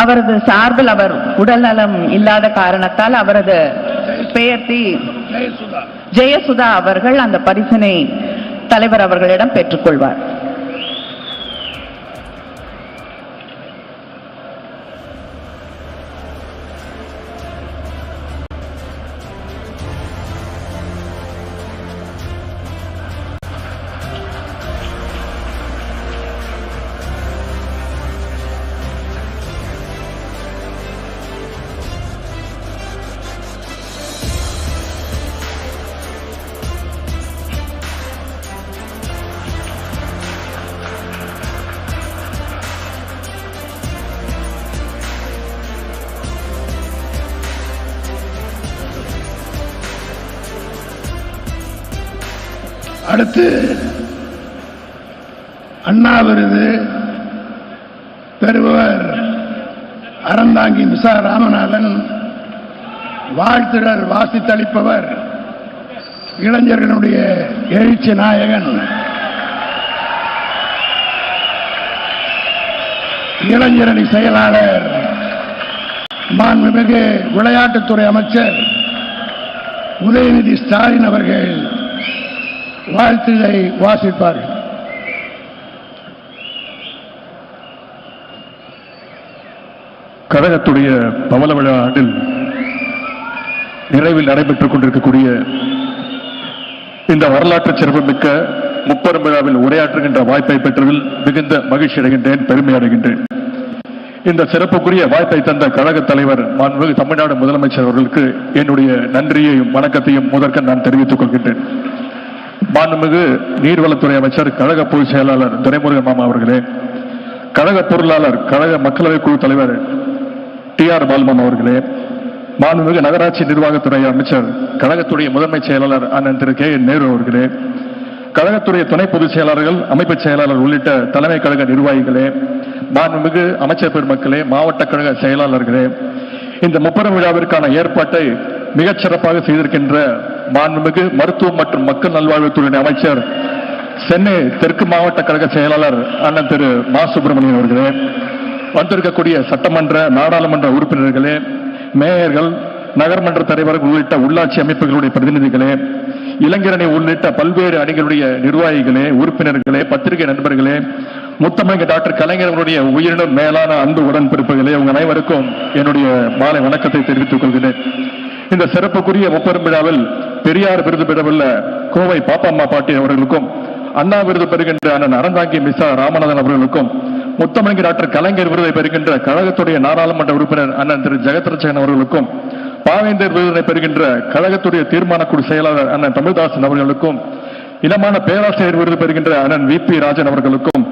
அவரது சார்பில் அவர் உடல்நலம் இல்லாத காரணத்தால் அவரது பெயர்த்தி ஜெயசுதா அவர்கள் அந்த பரிசினை தலைவர் அவர்களிடம் பெற்றுக்கொள்வார். அடுத்து அண்ணா விருது பெறுபவர் அறந்தாங்கி மிசா ராமநாதன். வாழ்த்துடர் வாசித்தளிப்பவர் இளைஞர்களுடைய எழுச்சி நாயகன் இளைஞரணி செயலாளர் மாண்புமிகு விளையாட்டுத்துறை அமைச்சர் உதயநிதி ஸ்டாலின் அவர்கள் வாழ்த்துதை வாசிப்பார்கள். கழகத்துடைய பவள விழா ஆண்டில் நிறைவில் நடைபெற்றுக் கொண்டிருக்கக்கூடிய இந்த வரலாற்று சிறப்புமிக்க முப்பெரும் விழாவில் உரையாற்றுகின்ற வாய்ப்பை பெற்றதில் மிகுந்த மகிழ்ச்சி அடைகின்றேன், பெருமை அடைகின்றேன். இந்த சிறப்புக்குரிய வாய்ப்பை தந்த கழக தலைவர் மாண்புமிகு தமிழ்நாடு முதலமைச்சர் அவர்களுக்கு என்னுடைய நன்றியையும் வணக்கத்தையும் முதற்க நான் தெரிவித்துக் கொள்கின்றேன். மாண்புமிகு நீர்வளத்துறை அமைச்சர் கழக பொதுச் செயலாளர் துரைமுருகன் மாமா அவர்களே, கழக பொருளாளர் கழக மக்களவை குழு தலைவர் TR பாலுமாமா அவர்களே, மாண்புமிகு நகராட்சி நிர்வாகத்துறை அமைச்சர் கழகத்துடைய முதன்மை செயலாளர் அண்ணன் திரு KN நேரு அவர்களே, கழகத்துடைய துணை பொதுச் செயலாளர்கள் அமைப்பு செயலாளர் உள்ளிட்ட தலைமை கழக நிர்வாகிகளே, மாண்புமிகு அமைச்சர் பெருமக்களே, மாவட்ட கழக செயலாளர்களே, இந்த முப்பெரும் விழாவிற்கான ஏற்பாட்டை மிகச் சிறப்பாக செய்திருக்கின்ற மாண்புமிகு மருத்துவம் மற்றும் மக்கள் நல்வாழ்வுத்துறை அமைச்சர் சென்னை தெற்கு மாவட்ட கழக செயலாளர் அண்ணன் திரு மா சுப்பிரமணியன் அவர்களே, வந்திருக்கக்கூடிய சட்டமன்ற நாடாளுமன்ற உறுப்பினர்களே, மேயர்கள், நகர்மன்ற தலைவர்கள் உள்ளிட்ட உள்ளாட்சி அமைப்புகளுடைய பிரதிநிதிகளே, இளைஞரணி உள்ளிட்ட பல்வேறு அணிகளுடைய நிர்வாகிகளே, உறுப்பினர்களே, பத்திரிகை நண்பர்களே, முத்தமிழ் டாக்டர் கலைஞர்களுடைய உயிரினும் மேலான அன்பு உடன்பிறப்புகளே, உங்கள் அனைவருக்கும் என்னுடைய மாலை வணக்கத்தை தெரிவித்துக் கொள்கிறேன். இந்த சிறப்புக்குரிய முப்பெரும் விழாவில் பெரியார் விருது பெறவுள்ள கோவை பாப்பம்மா பாட்டி அவர்களுக்கும், அண்ணா விருது பெறுகின்ற அண்ணன் அறந்தாங்கி மிசா ராமநாதன் அவர்களுக்கும், முத்தமிழ் டாக்டர் கலைஞர் விருதை பெறுகின்ற கழகத்துடைய நாடாளுமன்ற உறுப்பினர் அண்ணன் திரு ஜெகத்ரட்சகன் அவர்களுக்கும், பாவேந்தர் விருதினை பெறுகின்ற கழகத்துடைய தீர்மான குழு செயலாளர் அண்ணன் தமிழ்தாசன் அவர்களுக்கும், இளமான பேராசிரியர் விருது பெறுகின்ற அண்ணன் VP ராஜன் அவர்களுக்கும்,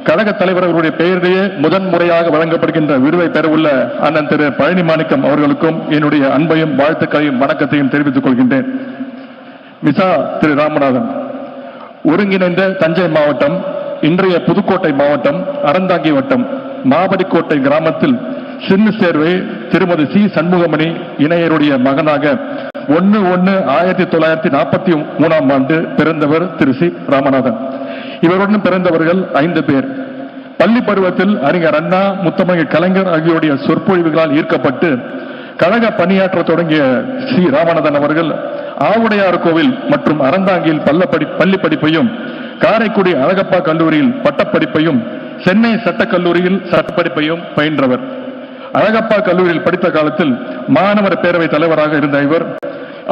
கழக தலைவர் அவர்களுடைய பெயரிலேயே முதன்முறையாக வழங்கப்படுகின்ற விருதை பெறவுள்ள அண்ணன் திரு பழனி மாணிக்கம் அவர்களுக்கும் என்னுடைய அன்பையும் வாழ்த்துக்களையும் வணக்கத்தையும் தெரிவித்துக் கொள்கின்றேன். மிசா திரு ராமநாதன் ஒருங்கிணைந்த தஞ்சை மாவட்டம், இன்றைய புதுக்கோட்டை மாவட்டம், அறந்தாங்கி வட்டம் மாபடிக்கோட்டை கிராமத்தில் சின்ன சேர்வை திருமதி C சண்முகமணி இணையருடைய மகனாக 1/1/1943 பிறந்தவர் திரு C ராமநாதன். இவருடன் பிறந்தவர்கள் 5 பேர். பள்ளி பருவத்தில் அறிஞர் அண்ணா, முத்தமிழ் கலைஞர் ஆகியோருடைய சொற்பொழிவுகளால் ஈர்க்கப்பட்டு கழக பணியாற்ற தொடங்கிய C ராமநாதன் அவர்கள் ஆவுடையார் கோவில் மற்றும் அறந்தாங்கியில் பள்ளி படிப்பையும், காரைக்குடி அழகப்பா கல்லூரியில் பட்டப்படிப்பையும், சென்னை சட்டக்கல்லூரியில் சட்டப்படிப்பையும் பயின்றவர். அழகப்பா கல்லூரியில் படித்த காலத்தில் மாணவர் பேரவை தலைவராக இருந்த இவர்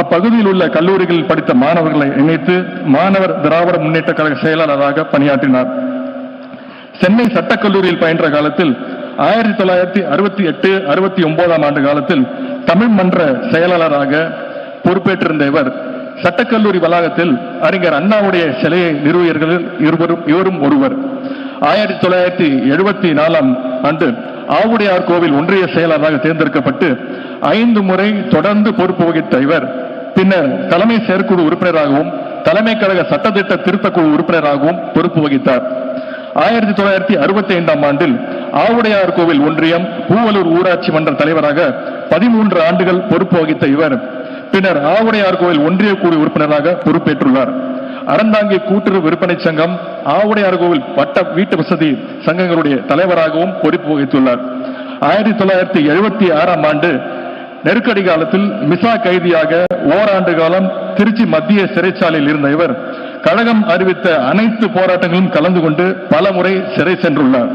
அப்பகுதியில் உள்ள கல்லூரிகளில் படித்த மாணவர்களை இணைத்து மாணவர் திராவிட முன்னேற்ற கழக செயலாளராக பணியாற்றினார். சென்னை சட்டக்கல்லூரியில் பயின்ற காலத்தில் 1968-69 ஆண்டு காலத்தில் தமிழ் மன்ற செயலாளராக பொறுப்பேற்றிருந்த இவர் சட்டக்கல்லூரி வளாகத்தில் அறிஞர் அண்ணாவுடைய சிலையை நிறுவியர்களில் இவரும் ஒருவர். 1974 ஆண்டு ஆவுடையார் கோவில் ஒன்றிய செயலாளராக தேர்ந்தெடுக்கப்பட்டு 5 முறை தொடர்ந்து பொறுப்பு வகித்த இவர் பின்னர் தலைமை செயற்குழு உறுப்பினராகவும் தலைமை கழக சட்டத்திட்ட திருத்தக்குழு உறுப்பினராகவும் பொறுப்பு வகித்தார். 1965 ஆண்டில் ஆவுடையார் கோவில் ஒன்றியம் பூவலூர் ஊராட்சி மன்ற தலைவராக 13 ஆண்டுகள் பொறுப்பு வகித்த இவர் பின்னர் ஆவுடையார் கோவில் ஒன்றிய குழு உறுப்பினராக பொறுப்பேற்றுள்ளார். அறந்தாங்கி கூட்டுறவு விற்பனை சங்கம், ஆவுடையார் கோவில் வட்ட வீட்டு வசதி சங்கங்களுடைய தலைவராகவும் பொறுப்பு வகித்துள்ளார். 1976ஆம் ஆண்டு நெருக்கடி காலத்தில் மிசா கைதியாக ஓராண்டு காலம் திருச்சி மத்திய சிறைச்சாலையில் இருந்த இவர் கழகம் அறிவித்த அனைத்து போராட்டங்களிலும் கலந்து கொண்டு பல முறை சிறை சென்றுள்ளார்.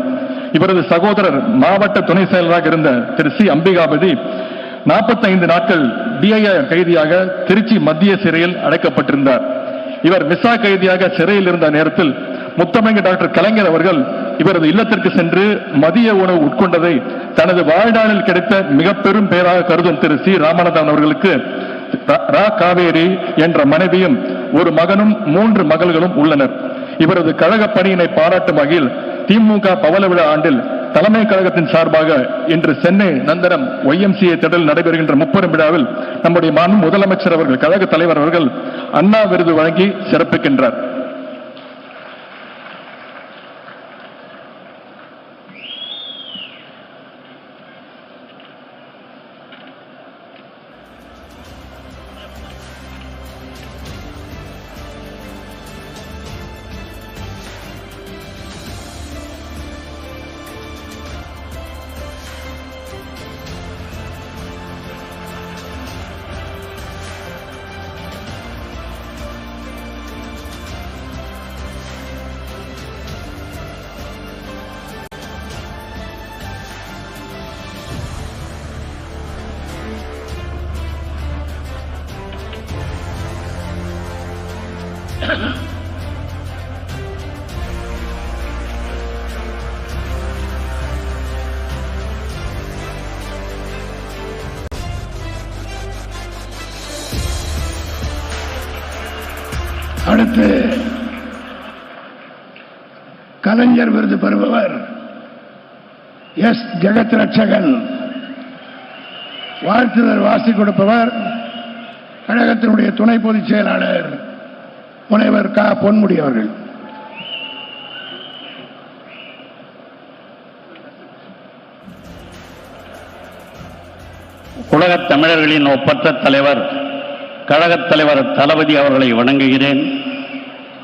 இவரது சகோதரர் மாவட்ட துணை செயலராக இருந்த திரு சி அம்பிகாபதி 45 நாட்கள் DIR கைதியாக திருச்சி மத்திய சிறையில் அடைக்கப்பட்டிருந்தார். இவர் மிசா கைதியாக சிறையில் இருந்த நேரத்தில் முத்தமிழ் டாக்டர் கலைஞர் அவர்கள் இவரது இல்லத்திற்கு சென்று மதிய உணவு உட்கொண்டதை தனது வாழ்நாளில் கிடைத்த மிக பெரும் பேராக கருதும் திரு சி ராமநாதன் அவர்களுக்கு ரா காவேரி என்ற மனைவியும் ஒரு மகனும் 3 மகள்களும் உள்ளனர். இவரது கழக பணியினை பாராட்டும் வகையில் திமுக பவள விழா ஆண்டில் தலைமை கழகத்தின் சார்பாக இன்று சென்னை நந்தனம் YMCA திடலில் நடைபெறுகின்ற முப்பெரும் விழாவில் நம்முடைய மாண்பு முதலமைச்சர் அவர்கள் கழக தலைவர் அவர்கள் அண்ணா விருது வழங்கி சிறப்பிக்கின்றார். அடுத்து கலைஞர் விருது பெறுபவர் எஸ் ஜெகத் ரட்சகன். வாழ்த்துதல் வாசி கொடுப்பவர் கழகத்தினுடைய துணை பொதுச் செயலாளர் முனைவர் க பொன்முடி அவர்கள். உலகத் தமிழர்களின் ஒப்பற்ற தலைவர் கழகத் தலைவர் தளபதி அவர்களை வணங்குகிறேன்.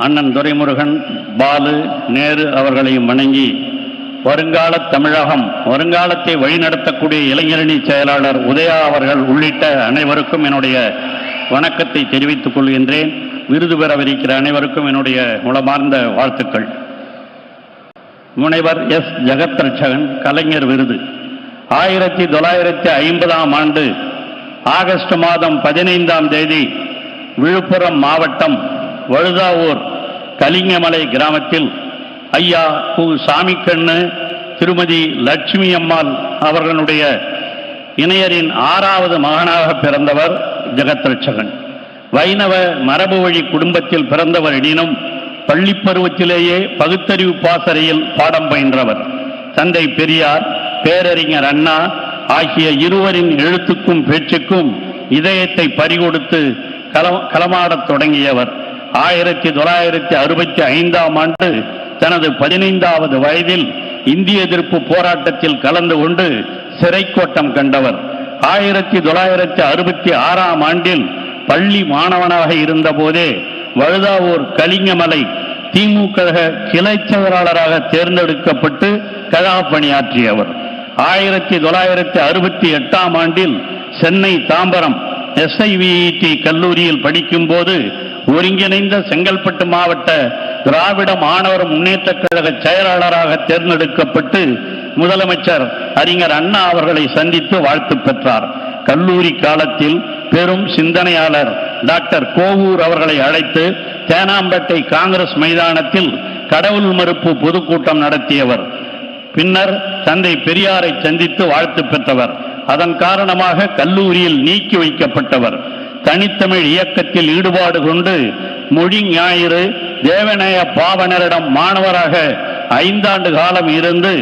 அண்ணன் துரைமுருகன், பாலு, நேரு அவர்களையும் வணங்கி வருங்கால தமிழகம், வருங்காலத்தை வழிநடத்தக்கூடிய இளைஞரணி செயலாளர் உதயா அவர்கள் உள்ளிட்ட அனைவருக்கும் என்னுடைய வணக்கத்தை தெரிவித்துக் கொள்கின்றேன். விருது பெறவிருக்கிற அனைவருக்கும் என்னுடைய உளமார்ந்த வாழ்த்துக்கள். முனைவர் எஸ் ஜெகத் ரட்சகன் கலைஞர் விருது 1950ஆம் ஆண்டு ஆகஸ்ட் மாதம் 15ஆம் தேதி விழுப்புரம் மாவட்டம் வழுதாவூர் கலிங்கமலை கிராமத்தில் ஐயா கு சாமிக்கண்ணு, திருமதி லட்சுமி அம்மாள் அவர்களுடைய இணையரின் 6வது மகனாக பிறந்தவர் ஜெகத் ரட்சகன். வைணவ மரபு வழி குடும்பத்தில் பிறந்தவர் எனினும் பள்ளி பருவத்திலேயே பகுத்தறிவு பாசறையில் பாடம் பயின்றவர். தந்தை பெரியார், பேரறிஞர் அண்ணா ஆகிய இருவரின் எழுத்துக்கும் பேச்சுக்கும் இதயத்தை பறிகொடுத்து களமாடத் தொடங்கியவர். 1965ஆம் ஆண்டு தனது 15வது வயதில் இந்திய எதிர்ப்பு போராட்டத்தில் கலந்து கொண்டு சிறைக்கோட்டம் கண்டவர். 1966ஆம் ஆண்டில் பள்ளி மாணவனாக இருந்த போதே வழுதாவூர் கலிங்கமலை திமுக கிளை செயலாளராக தேர்ந்தெடுக்கப்பட்டு கழக பணியாற்றியவர். 1968ஆம் ஆண்டில் சென்னை தாம்பரம் SIVET கல்லூரியில் படிக்கும் போது ஒருங்கிணைந்த செங்கல்பட்டு மாவட்ட திராவிட மாணவர் முன்னேற்ற கழக செயலாளராக தேர்ந்தெடுக்கப்பட்டு முதலமைச்சர் அறிஞர் அண்ணா அவர்களை சந்தித்து வாழ்த்து பெற்றார். கல்லூரி காலத்தில் பெரும் சிந்தனையாளர் டாக்டர் கோவூர் அவர்களை அழைத்து தேனாம்பேட்டை காங்கிரஸ் மைதானத்தில் கடவுள் மறுப்பு பொதுக்கூட்டம் நடத்தியவர். பின்னர் தந்தை பெரியாரை சந்தித்து வாழ்த்து பெற்றவர். அதன் காரணமாக கல்லூரியில் நீக்கி வைக்கப்பட்டவர். தனித்தமிழ் இயக்கத்தில் ஈடுபாடு கொண்டு மொழி ஞாயிறு தேவநேய பாவனரிடம் மாணவராக 5 ஆண்டு காலம் இருந்து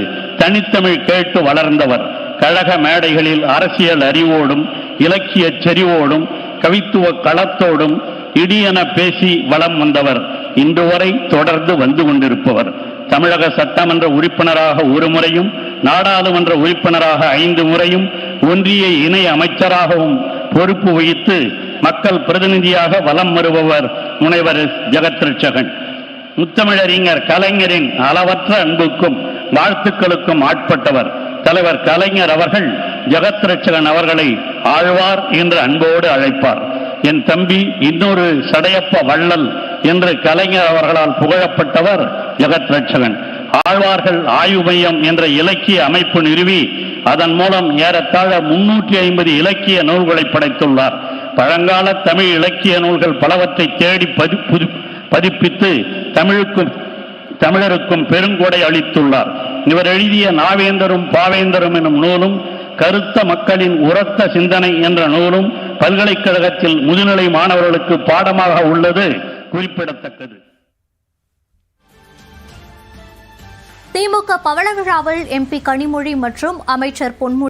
தனித்தமிழ் கேட்டு வளர்ந்தவர். கழக மேடைகளில் அரசியல் அறிவோடும் இலக்கிய செறிவோடும் கவித்துவ களத்தோடும் இடியென பேசி வலம் வந்தவர். இன்று வரை தொடர்ந்து வந்து கொண்டிருப்பவர். தமிழக சட்டமன்ற உறுப்பினராக 1 முறையும், நாடாளுமன்ற உறுப்பினராக 5 முறையும், ஒன்றிய இணை அமைச்சராகவும் பொறுப்பு வகித்து மக்கள் பிரதிநிதியாக வலம் வருபவர் முனைவர் ஜெகத் ரட்சகன். முத்தமிழறிஞர் கலைஞரின் அளவற்ற அன்புக்கும் வாழ்த்துக்களுக்கும் ஆட்பட்டவர். தலைவர் கலைஞர் அவர்கள் ஜெகத் ரட்சகன் அவர்களை ஆழ்வார் என்று அன்போடு அழைப்பார். என் தம்பி இன்னொரு சடையப்ப வள்ளல் என்று கலைஞர் அவர்களால் புகழப்பட்டவர் ஜெகத் ரட்சகன். ஆழ்வார்கள் ஆய்வு மையம் என்ற இலக்கிய அமைப்பு நிறுவி அதன் மூலம் ஏறத்தாழ 350 இலக்கிய நூல்களை படைத்துள்ளார். பழங்கால தமிழ் இலக்கிய நூல்கள் பலவற்றை தேடி பதிப்பித்து தமிழருக்கும் பெருங்கொடை அளித்துள்ளார். இவர் எழுதிய நாவேந்தரும் பாவேந்தரும் எனும் நூலும், கருத்த மக்களின் உரத்த சிந்தனை என்ற நூலும் பல்கலைக்கழகத்தில் முதுநிலை மாணவர்களுக்கு பாடமாக உள்ளது குறிப்பிடத்தக்கது. திமுக பவள விழாவில் எம்பி கனிமொழி மற்றும் அமைச்சர் பொன்முடி